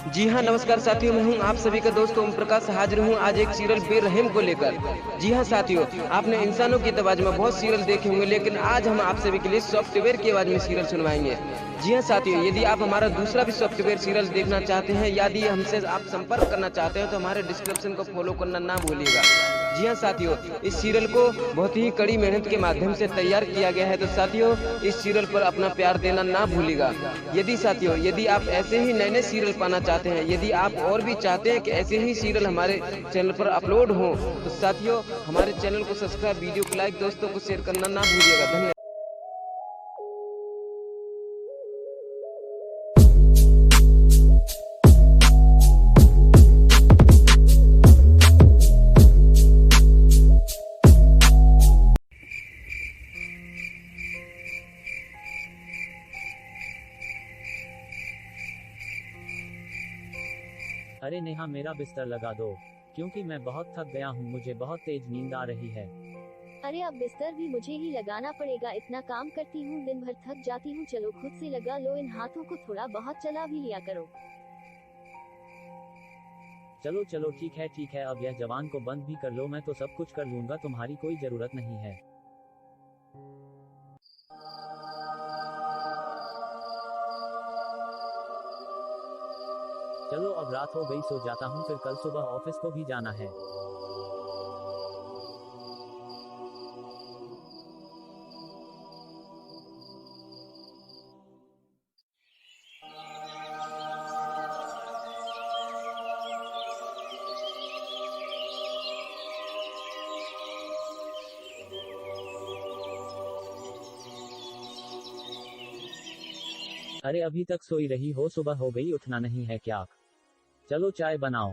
जी हाँ, नमस्कार साथियों, मैं हूँ आप सभी का दोस्त ओम प्रकाश, हाजिर हूँ आज एक सीरियल बेरहम को लेकर। जी हाँ साथियों, आपने इंसानों की आवाज में बहुत सीरियल देखे होंगे, लेकिन आज हम आप सभी के लिए सॉफ्टवेयर की आवाज में सीरियल सुनवाएंगे। जी हाँ साथियों, यदि आप हमारा दूसरा भी सॉफ्टवेयर सीरियल देखना चाहते हैं, यदि हमसे आप संपर्क करना चाहते हैं, तो हमारे डिस्क्रिप्शन को फॉलो करना ना भूलिएगा। जी हाँ साथियों, इस सीरियल को बहुत ही कड़ी मेहनत के माध्यम से तैयार किया गया है, तो साथियों इस सीरियल पर अपना प्यार देना ना भूलिएगा। यदि साथियों, यदि आप ऐसे ही नए-नए सीरियल पाना चाहते हैं, यदि आप और भी चाहते हैं कि ऐसे ही सीरियल हमारे चैनल पर अपलोड हों, तो साथियों हमारे चैनल को सब्सक्राइब, वीडियो को लाइक, दोस्तों को शेयर करना ना भूलिएगा। धन्यवाद। अरे नेहा, मेरा बिस्तर लगा दो, क्योंकि मैं बहुत थक गया हूँ, मुझे बहुत तेज नींद आ रही है। अरे अब बिस्तर भी मुझे ही लगाना पड़ेगा, इतना काम करती हूँ, दिन भर थक जाती हूँ। चलो खुद से लगा लो, इन हाथों को थोड़ा बहुत चला भी लिया करो। चलो चलो ठीक है, अब यह जवान को बंद भी कर लो, मैं तो सब कुछ कर लूंगा, तुम्हारी कोई जरूरत नहीं है। चलो अब रात हो गई, सो जाता हूँ, फिर कल सुबह ऑफिस को भी जाना है। अरे अभी तक सोई रही हो, सुबह हो गई, उठना नहीं है क्या? चलो चाय बनाओ।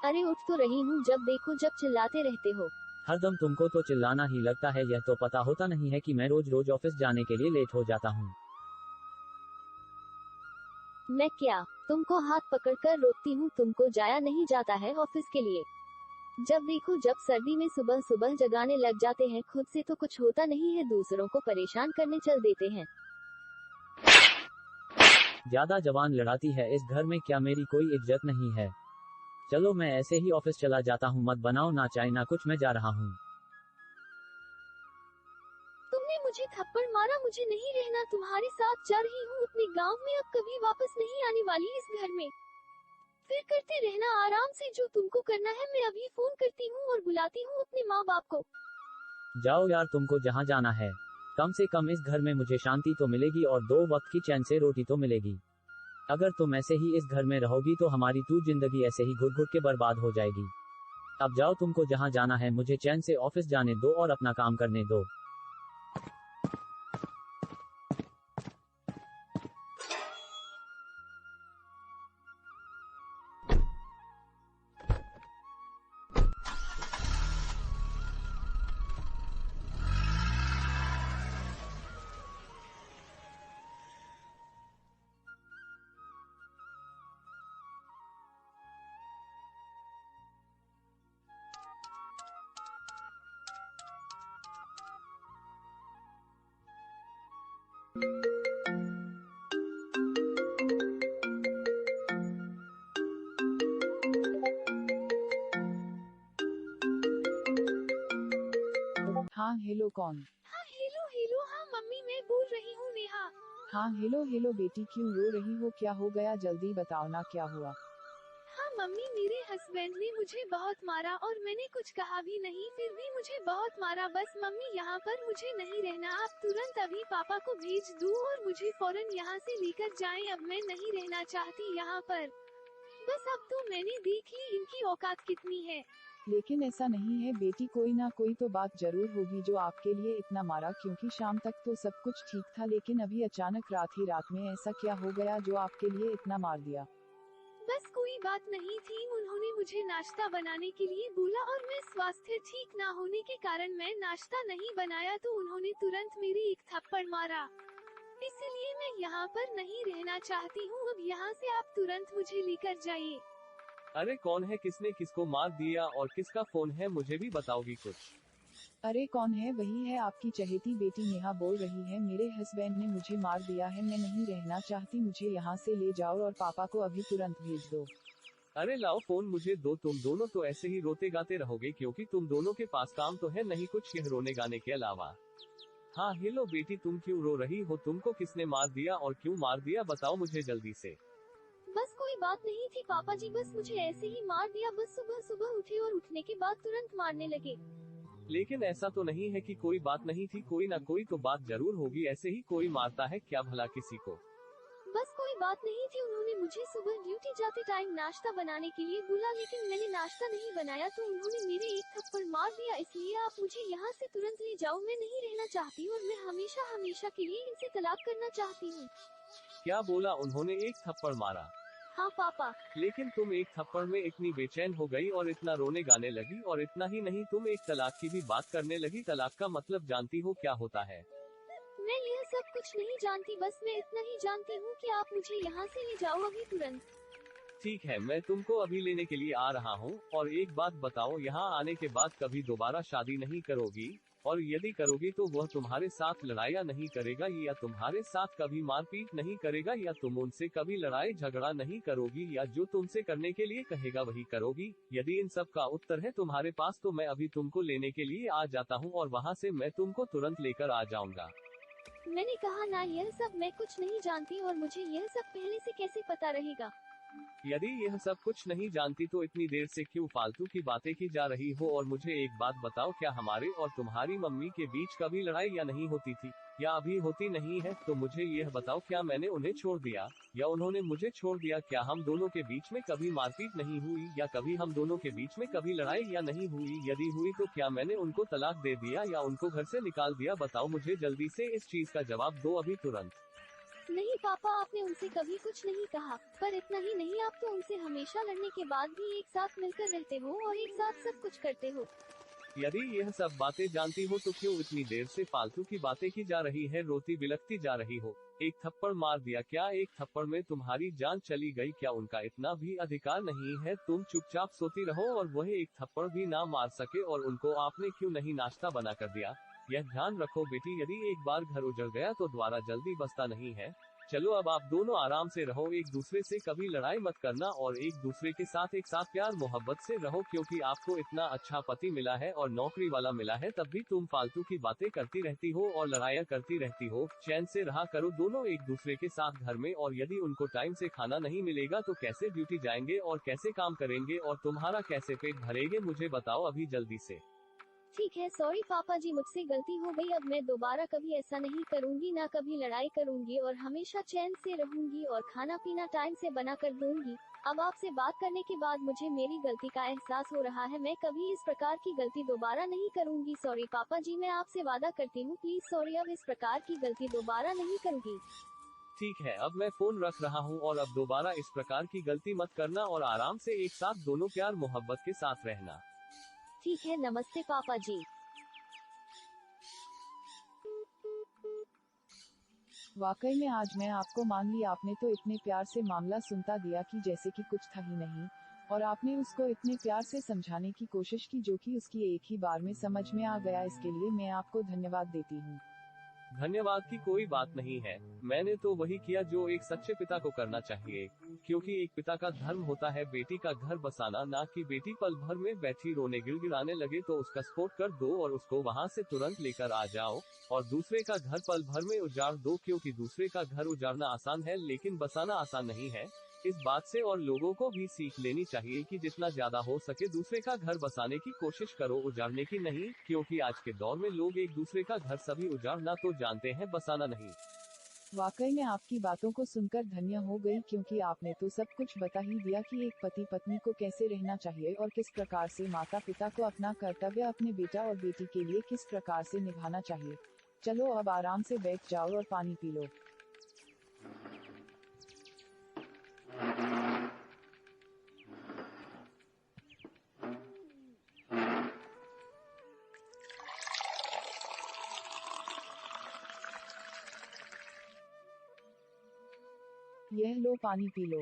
अरे उठ तो रही हूँ, जब देखो जब चिल्लाते रहते हो। हरदम तुमको तो चिल्लाना ही लगता है, यह तो पता होता नहीं है कि मैं रोज रोज ऑफिस जाने के लिए लेट हो जाता हूँ। मैं क्या तुमको हाथ पकड़कर रोकती हूँ? तुमको जाया नहीं जाता है ऑफिस के लिए? जब देखो जब सर्दी में सुबह सुबह जगाने लग जाते हैं, खुद से तो कुछ होता नहीं है, दूसरों को परेशान करने चल देते हैं। ज्यादा जवान लड़ाती है, इस घर में क्या मेरी कोई इज्जत नहीं है? चलो मैं ऐसे ही ऑफिस चला जाता हूँ, मत बनाओ ना चाय ना कुछ, मैं जा रहा हूँ। तुमने मुझे थप्पड़ मारा, मुझे नहीं रहना तुम्हारे साथ, जा रही हूँ अपने गांव में, अब कभी वापस नहीं आने वाली इस घर में। फिर करते रहना आराम से, जो तुमको करना है। मैं अभी फोन करती हूँ और बुलाती हूँ अपने माँ बाप को। जाओ यार, तुमको जहाँ जाना है। कम से कम इस घर में मुझे शांति तो मिलेगी और 2 वक्त की चैन से रोटी तो मिलेगी। अगर तुम ऐसे ही इस घर में रहोगी तो हमारी तू जिंदगी ऐसे ही घुट घुट के बर्बाद हो जाएगी। अब जाओ, तुमको जहाँ जाना है, मुझे चैन से ऑफिस जाने दो और अपना काम करने दो। हाँ हेलो कौन? हाँ हेलो हेलो, हाँ मम्मी मैं बोल रही हूँ नेहा। हाँ हेलो हेलो बेटी, क्यों रो रही हो? क्या हो गया, जल्दी बताओ ना, क्या हुआ? हाँ मम्मी, मेरे हस्बैंड ने मुझे बहुत मारा और मैंने कुछ कहा भी नहीं, फिर भी मुझे बहुत मारा। बस मम्मी यहाँ पर मुझे नहीं रहना, आप तुरंत अभी पापा को भेज दो और मुझे फौरन यहाँ से लेकर जाएं। अब मैं नहीं रहना चाहती यहाँ पर। बस अब तो मैंने देख ली इनकी औकात कितनी है। लेकिन ऐसा नहीं है बेटी, कोई ना कोई तो बात जरूर होगी जो आपके लिए इतना मारा, क्योंकि शाम तक तो सब कुछ ठीक था, लेकिन अभी अचानक रात ही रात में ऐसा क्या हो गया जो आपके लिए इतना मार दिया? बस कोई बात नहीं थी, उन्होंने मुझे नाश्ता बनाने के लिए बोला और मैं स्वास्थ्य ठीक ना होने के कारण मैं नाश्ता नहीं बनाया, तो उन्होंने तुरंत मेरे एक थप्पड़ मारा। इसलिए मैं यहाँ पर नहीं रहना चाहती हूँ, अब यहाँ से आप तुरंत मुझे लेकर जाइए। अरे कौन है, किसने किसको मार दिया और किसका फोन है, मुझे भी बताओगी कुछ? अरे कौन है? वही है आपकी चहेती बेटी नेहा बोल रही है। मेरे हस्बैंड ने मुझे मार दिया है, मैं नहीं रहना चाहती, मुझे यहाँ से ले जाओ और पापा को अभी तुरंत भेज दो। अरे लाओ फोन मुझे दो, तुम दोनों तो ऐसे ही रोते गाते रहोगे क्योंकि तुम दोनों के पास काम तो है नहीं कुछ यह रोने गाने के अलावा। हाँ हेलो बेटी, तुम क्यों रो रही हो? तुमको किसने मार दिया और क्यों मार दिया बताओ मुझे जल्दी से। बस कोई बात नहीं थी पापा जी, बस मुझे ऐसे ही मार दिया। बस सुबह सुबह उठे और उठने के बाद तुरंत मारने लगे। लेकिन ऐसा तो नहीं है कि कोई बात नहीं थी, कोई ना कोई तो बात जरूर होगी, ऐसे ही कोई मारता है क्या भला किसी को? बस कोई बात नहीं थी, उन्होंने मुझे सुबह ड्यूटी जाते टाइम नाश्ता बनाने के लिए बोला, लेकिन मैंने नाश्ता नहीं बनाया तो उन्होंने मेरे एक थप्पड़ मार दिया। इसलिए आप मुझे यहाँ से तुरंत ले जाओ, मैं नहीं रहना चाहती और मैं हमेशा हमेशा के लिए इनसे तलाक करना चाहती हूँ। क्या बोला? उन्होंने एक थप्पड़ मारा? हाँ पापा। लेकिन तुम एक थप्पड़ में इतनी बेचैन हो गई और इतना रोने गाने लगी, और इतना ही नहीं तुम एक तलाक की भी बात करने लगी। तलाक का मतलब जानती हो क्या होता है? मैं यह सब कुछ नहीं जानती, बस मैं इतना ही जानती हूँ कि आप मुझे यहाँ से ले जाओ अभी तुरंत। ठीक है, मैं तुमको अभी लेने के लिए आ रहा हूँ। और एक बात बताओ, यहाँ आने के बाद कभी दोबारा शादी नहीं करोगी? और यदि करोगी तो वह तुम्हारे साथ लड़ाइयाँ नहीं करेगा, या तुम्हारे साथ कभी मारपीट नहीं करेगा, या तुम उनसे कभी लड़ाई झगड़ा नहीं करोगी, या जो तुमसे करने के लिए कहेगा वही करोगी? यदि इन सब का उत्तर है तुम्हारे पास तो मैं अभी तुमको लेने के लिए आ जाता हूँ और वहाँ से मैं तुमको तुरंत लेकर आ जाऊंगा। मैंने कहा ना, यह सब मैं कुछ नहीं जानती और मुझे यह सब पहले से कैसे पता रहेगा? यदि यह सब कुछ नहीं जानती तो इतनी देर से क्यों फालतू की बातें की जा रही हो? और मुझे एक बात बताओ, क्या हमारे और तुम्हारी मम्मी के बीच कभी लड़ाई या नहीं होती थी, या अभी होती नहीं है? तो मुझे यह बताओ, क्या मैंने उन्हें छोड़ दिया या उन्होंने मुझे छोड़ दिया? क्या हम दोनों के बीच में कभी मारपीट नहीं हुई, या कभी हम दोनों के बीच में कभी लड़ाई या नहीं हुई? यदि हुई तो क्या मैंने उनको तलाक दे दिया या उनको घर से निकाल दिया? बताओ मुझे जल्दी से इस चीज का जवाब दो अभी तुरंत। नहीं पापा, आपने उनसे कभी कुछ नहीं कहा। पर इतना ही नहीं, आप तो उनसे हमेशा लड़ने के बाद भी एक साथ मिलकर रहते हो और एक साथ सब कुछ करते हो। यदि यह सब बातें जानती हो तो क्यों इतनी देर से फालतू की बातें की जा रही है? रोती बिलखती जा रही हो। एक थप्पड़ मार दिया, क्या एक थप्पड़ में तुम्हारी जान चली गई? क्या उनका इतना भी अधिकार नहीं है? तुम चुपचाप सोती रहो और वह एक थप्पड़ भी ना मार सके, और उनको आपने क्यों नहीं नाश्ता बना कर दिया? यह ध्यान रखो बेटी, यदि एक बार घर उजड़ गया तो दोबारा जल्दी बसता नहीं है। चलो अब आप दोनों आराम से रहो, एक दूसरे से कभी लड़ाई मत करना और एक दूसरे के साथ एक साथ प्यार मोहब्बत से रहो, क्योंकि आपको इतना अच्छा पति मिला है और नौकरी वाला मिला है, तब भी तुम फालतू की बातें करती रहती हो और लड़ाइयाँ करती रहती हो। चैन से रहा करो दोनों एक दूसरे के साथ घर में, और यदि उनको टाइम से खाना नहीं मिलेगा तो कैसे ड्यूटी जाएंगे और कैसे काम करेंगे और तुम्हारा कैसे पेट भरेंगे? मुझे बताओ अभी जल्दी से। ठीक है, सॉरी पापा जी, मुझसे गलती हो गई। अब मैं दोबारा कभी ऐसा नहीं करूंगी, ना कभी लड़ाई करूंगी और हमेशा चैन से रहूंगी और खाना पीना टाइम से बना कर दूंगी। अब आपसे बात करने के बाद मुझे मेरी गलती का एहसास हो रहा है। मैं कभी इस प्रकार की गलती दोबारा नहीं करूंगी। सॉरी पापा जी, मैं आपसे वादा करती हूँ, प्लीज सॉरी, अब इस प्रकार की गलती दोबारा नहीं करूंगी। ठीक है, अब मैं फोन रख रहा हूँ और अब दोबारा इस प्रकार की गलती मत करना और आराम से एक साथ दोनों प्यार मोहब्बत के साथ रहना। ठीक है, नमस्ते पापा जी। वाकई में आज मैं आपको मान ली, आपने तो इतने प्यार से मामला सुनता दिया कि जैसे कि कुछ था ही नहीं, और आपने उसको इतने प्यार से समझाने की कोशिश की जो कि उसकी एक ही बार में समझ में आ गया। इसके लिए मैं आपको धन्यवाद देती हूँ। धन्यवाद की कोई बात नहीं है, मैंने तो वही किया जो एक सच्चे पिता को करना चाहिए, क्योंकि एक पिता का धर्म होता है बेटी का घर बसाना, ना कि बेटी पल भर में बैठी रोने गिड़गिड़ाने लगे तो उसका सपोर्ट कर दो और उसको वहाँ से तुरंत लेकर आ जाओ, और दूसरे का घर पल भर में उजाड़ दो, क्योंकि दूसरे का घर उजाड़ना आसान है लेकिन बसाना आसान नहीं है। इस बात से और लोगों को भी सीख लेनी चाहिए कि जितना ज्यादा हो सके दूसरे का घर बसाने की कोशिश करो, उजाड़ने की नहीं, क्योंकि आज के दौर में लोग एक दूसरे का घर सभी उजाड़ना तो जानते हैं, बसाना नहीं। वाकई में आपकी बातों को सुनकर धन्य हो गई, क्योंकि आपने तो सब कुछ बता ही दिया कि एक पति पत्नी को कैसे रहना चाहिए और किस प्रकार से माता पिता को अपना कर्तव्य अपने बेटा और बेटी के लिए किस प्रकार से निभाना चाहिए। चलो अब आराम से बैठ जाओ और पानी पी लो। यह लो, पानी पी लो।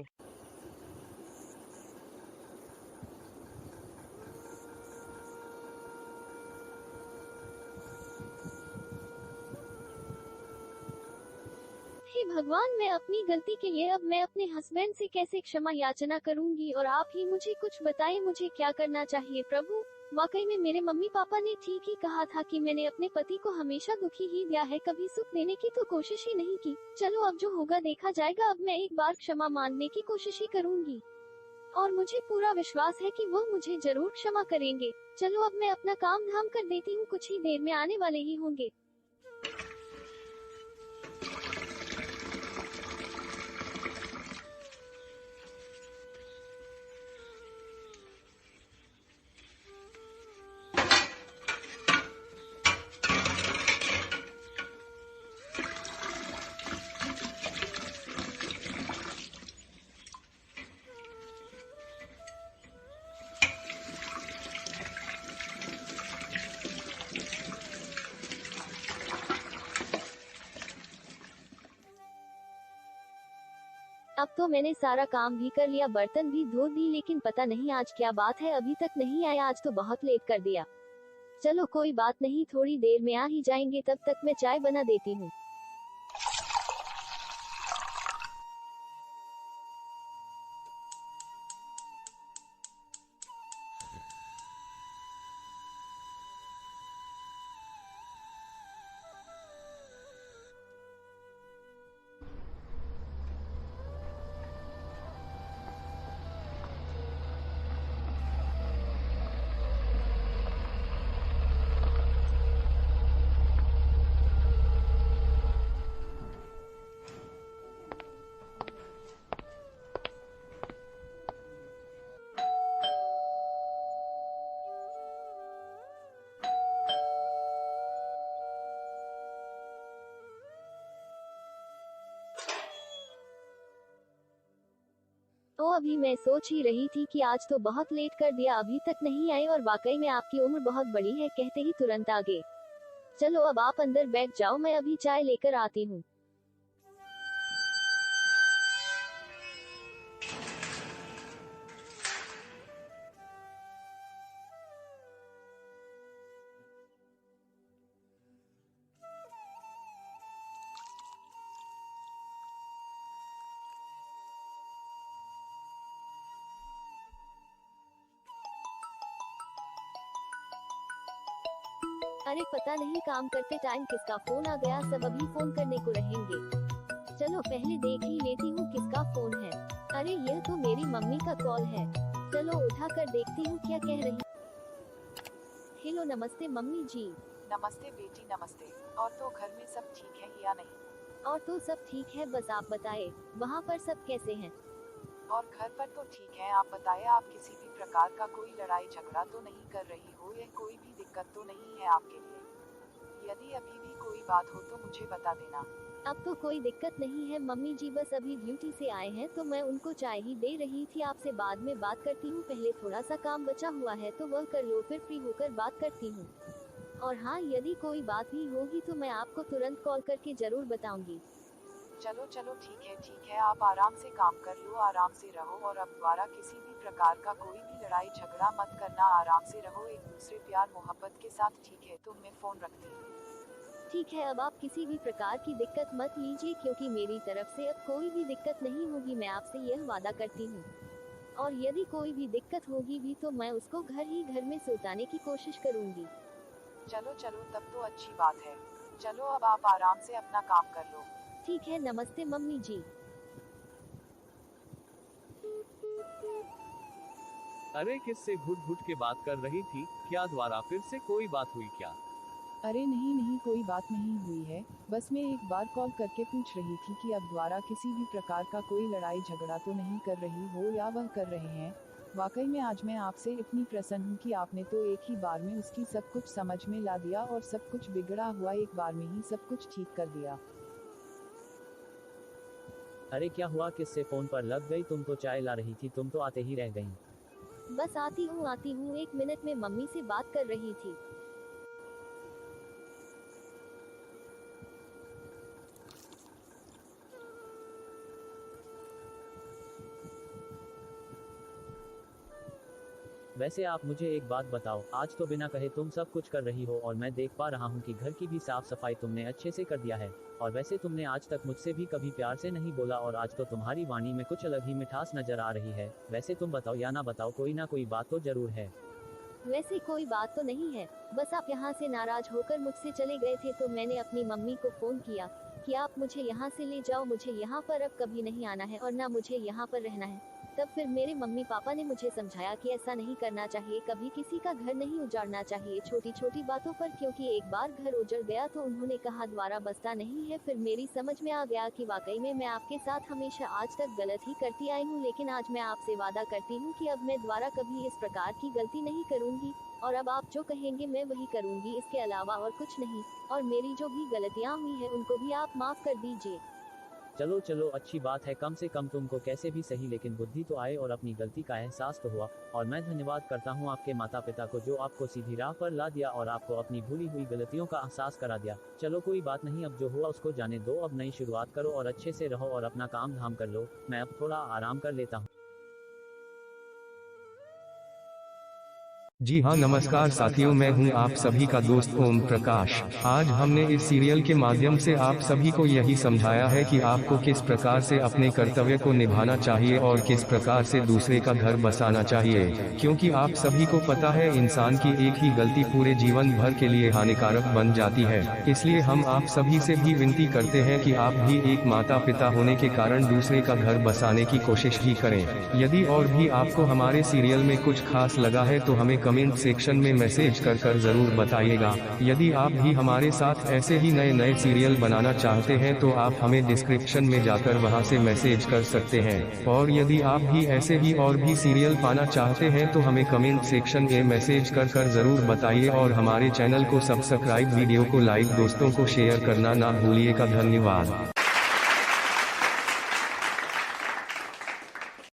भगवान, मैं अपनी गलती के लिए अब मैं अपने हस्बैंड से कैसे क्षमा याचना करूंगी, और आप ही मुझे कुछ बताएं, मुझे क्या करना चाहिए प्रभु। वाकई में मेरे मम्मी पापा ने ठीक ही कहा था कि मैंने अपने पति को हमेशा दुखी ही दिया है, कभी सुख देने की तो कोशिश ही नहीं की। चलो अब जो होगा देखा जाएगा, अब मैं एक बार क्षमा मांगने की कोशिश ही करूंगी और मुझे पूरा विश्वास है कि वो मुझे जरूर क्षमा करेंगे। चलो अब मैं अपना काम धाम कर देती हूँ, कुछ ही देर में आने वाले ही होंगे। अब तो मैंने सारा काम भी कर लिया, बर्तन भी धो दी, लेकिन पता नहीं आज क्या बात है, अभी तक नहीं आया, आज तो बहुत लेट कर दिया। चलो कोई बात नहीं, थोड़ी देर में आ ही जाएंगे, तब तक मैं चाय बना देती हूँ। तो अभी मैं सोच ही रही थी कि आज तो बहुत लेट कर दिया, अभी तक नहीं आए, और वाकई में आपकी उम्र बहुत बड़ी है, कहते ही तुरंत आ गए। चलो अब आप अंदर बैठ जाओ, मैं अभी चाय लेकर आती हूँ। अरे पता नहीं काम करते टाइम किसका फोन आ गया, सब अभी फोन करने को रहेंगे। चलो पहले देख ही लेती हूँ किसका फोन है। अरे यह तो मेरी मम्मी का कॉल है, चलो उठा कर देखती हूँ क्या कह रही। हेलो, नमस्ते मम्मी जी। नमस्ते बेटी नमस्ते। और तो घर में सब ठीक है या नहीं? और तो सब ठीक है, बस आप बताए वहाँ पर सब कैसे हैं? और घर पर तो ठीक है, आप बताएं, आप किसी भी प्रकार का कोई लड़ाई झगड़ा तो नहीं कर रही हो, या कोई भी दिक्कत तो नहीं है आपके लिए? यदि अभी भी कोई बात हो तो मुझे बता देना। अब तो कोई दिक्कत नहीं है मम्मी जी, बस अभी ड्यूटी से आए हैं तो मैं उनको चाय ही दे रही थी। आपसे बाद में बात करती हूँ, पहले थोड़ा सा काम बचा हुआ है तो वह कर लो, फिर फ्री होकर बात करती हूँ। और हाँ, यदि कोई बात भी होगी तो मैं आपको तुरंत कॉल करके जरूर बताऊंगी। चलो चलो ठीक है, आप आराम से काम कर लो, आराम से रहो, और अब दोबारा किसी भी प्रकार का कोई भी लड़ाई झगड़ा मत करना, आराम से रहो एक दूसरे प्यार मोहब्बत के साथ, ठीक है? तो मैं फोन रखती हूँ। ठीक है, अब आप किसी भी प्रकार की दिक्कत मत लीजिए, क्योंकि मेरी तरफ से अब कोई भी दिक्कत नहीं होगी, मैं आपसे यह वादा करती हूँ। और यदि कोई भी दिक्कत होगी भी तो मैं उसको घर ही घर में सुलझाने की कोशिश करूंगी। चलो तब तो अच्छी बात है। चलो अब आप आराम से अपना काम कर लो। ठीक है, नमस्ते मम्मी जी। अरे किससे घुट घुट के बात कर रही थी, क्या द्वारा फिर से कोई बात हुई क्या? अरे नहीं कोई बात नहीं हुई है, बस मैं एक बार कॉल करके पूछ रही थी कि अब द्वारा किसी भी प्रकार का कोई लड़ाई झगड़ा तो नहीं कर रही हो, या वह कर रहे हैं। वाकई में आज मैं आपसे इतनी प्रसन्न हूँ कि आपने तो एक ही बार में उसकी सब कुछ समझ में ला दिया, और सब कुछ बिगड़ा हुआ एक बार में ही सब कुछ ठीक कर दिया। अरे क्या हुआ, किससे फोन पर लग गई? तुम तो चाय ला रही थी, तुम तो आते ही रह गई। बस आती हूँ, 1 मिनट में मम्मी से बात कर रही थी। वैसे आप मुझे एक बात बताओ, आज तो बिना कहे तुम सब कुछ कर रही हो और मैं देख पा रहा हूँ कि घर की भी साफ सफाई तुमने अच्छे से कर दिया है। और वैसे तुमने आज तक मुझसे भी कभी प्यार से नहीं बोला और आज तो तुम्हारी वाणी में कुछ अलग ही मिठास नजर आ रही है। वैसे तुम बताओ या ना बताओ, कोई ना कोई बात तो जरूर है। वैसे कोई बात तो नहीं है, बस आप यहाँ से नाराज होकर मुझसे चले गए थे तो मैंने अपनी मम्मी को फोन किया कि आप मुझे यहाँ से ले जाओ, मुझे यहाँ पर अब कभी नहीं आना है और ना मुझे यहाँ पर रहना है। तब फिर मेरे मम्मी पापा ने मुझे समझाया कि ऐसा नहीं करना चाहिए, कभी किसी का घर नहीं उजाड़ना चाहिए छोटी छोटी बातों पर, क्योंकि एक बार घर उजड़ गया तो उन्होंने कहा दोबारा बसता नहीं है। फिर मेरी समझ में आ गया कि वाकई में मैं आपके साथ हमेशा आज तक गलत ही करती आई हूँ, लेकिन आज मैं आपसे वादा करती हूँ कि अब मैं दोबारा कभी इस प्रकार की गलती नहीं करूँगी और अब आप जो कहेंगे मैं वही करूँगी, इसके अलावा और कुछ नहीं। और मेरी जो भी गलतियाँ हुई है उनको भी आप माफ कर दीजिए। चलो चलो अच्छी बात है, कम से कम तुमको कैसे भी सही लेकिन बुद्धि तो आए और अपनी गलती का एहसास तो हुआ। और मैं धन्यवाद करता हूँ आपके माता पिता को जो आपको सीधी राह पर ला दिया और आपको अपनी भूली हुई गलतियों का एहसास करा दिया। चलो कोई बात नहीं, अब जो हुआ उसको जाने दो, अब नई शुरुआत करो और अच्छे से रहो और अपना काम धाम कर लो। मैं अब थोड़ा आराम कर लेता हूँ। जी हाँ, नमस्कार साथियों, मैं हूं आप सभी का दोस्त ओम प्रकाश। आज हमने इस सीरियल के माध्यम से आप सभी को यही समझाया है कि आपको किस प्रकार से अपने कर्तव्य को निभाना चाहिए और किस प्रकार से दूसरे का घर बसाना चाहिए, क्योंकि आप सभी को पता है इंसान की एक ही गलती पूरे जीवन भर के लिए हानिकारक बन जाती है। इसलिए हम आप सभी से भी विनती करते हैं कि आप भी एक माता पिता होने के कारण दूसरे का घर बसाने की कोशिश भी करें। यदि और भी आपको हमारे सीरियल में कुछ खास लगा है तो हमें कमेंट सेक्शन में मैसेज कर जरूर बताइएगा। यदि आप भी हमारे साथ ऐसे ही नए नए सीरियल बनाना चाहते हैं तो आप हमें डिस्क्रिप्शन में जाकर वहां से मैसेज कर सकते हैं। और यदि आप भी ऐसे ही और भी सीरियल पाना चाहते हैं तो हमें कमेंट सेक्शन में मैसेज कर जरूर बताइए और हमारे चैनल को सब्सक्राइब, वीडियो को लाइक, दोस्तों को शेयर करना ना भूलिएगा। धन्यवाद।